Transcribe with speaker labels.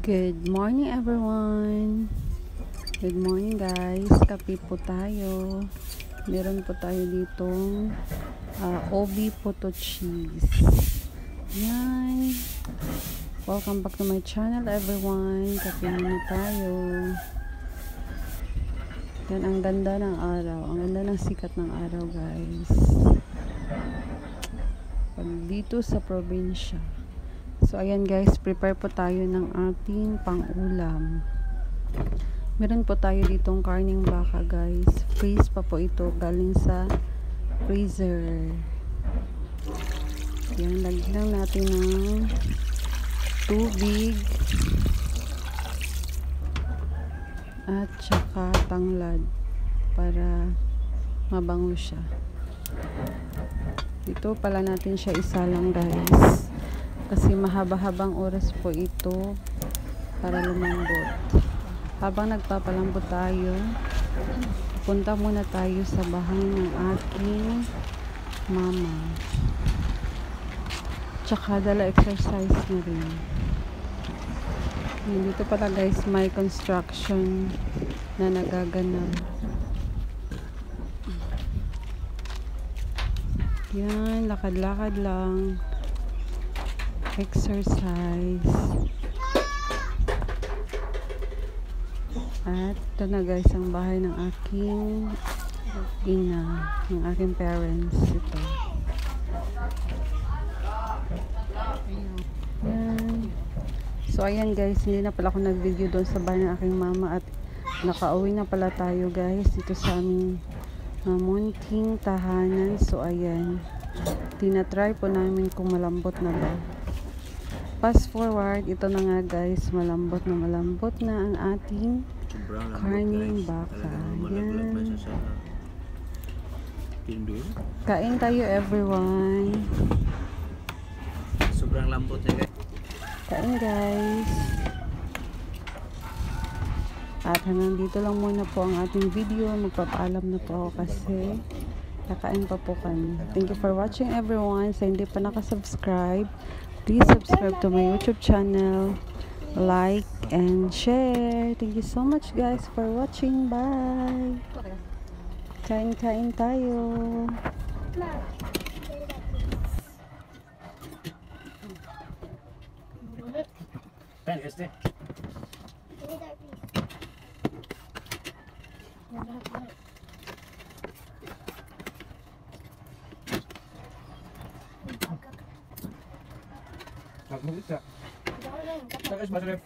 Speaker 1: Good morning everyone. Good morning guys. Kape po tayo. Meron po tayo ditong Obi Photo Cheese. Yan. Welcome back to my channel everyone. Kape muna tayo. Yan, ang ganda ng araw. Ang ganda ng sikat ng araw guys. Pag dito sa probinsya. So ayan guys, prepare po tayo ng ating pang-ulam. Meron po tayo ditong karning baka guys. Freeze pa po ito, galing sa freezer. Yan, lagyan natin ng tubig at saka tanglad para mabango siya. Dito pala natin siya isalang guys. Kasi mahaba-habang oras po ito para lumambot. Habang nagpapalambot tayo, punta muna tayo sa bahay ng aking mama. Tsaka dala exercise na rin. Dito pala guys, may construction na nagaganap. Yan, lakad-lakad lang. Exercise. At ito na guys ang bahay ng aking ina, ng aking parents. Ito. Ayan. So ayan guys, hindi na pala ako nag-video doon sa bahay ng aking mama at nakauwi na pala tayo guys dito sa aming munting tahanan. So ayan, tinatry po namin kung malambot na ba. Fast forward, ito na nga guys, malambot na ang ating karning baka. Yan. Kain tayo everyone.
Speaker 2: Sobrang lambot na guys.
Speaker 1: Kain guys. At hanggang dito lang muna po ang ating video. Magpapaalam na po ako kasi kakain pa po kami. Thank you for watching everyone. Sa hindi pa nakasubscribe, please subscribe to my YouTube channel, like and share. Thank you so much guys for watching. Bye. Kain-kain tayo.
Speaker 2: Pen, este. Mag-move siya. Saan guys, masarap?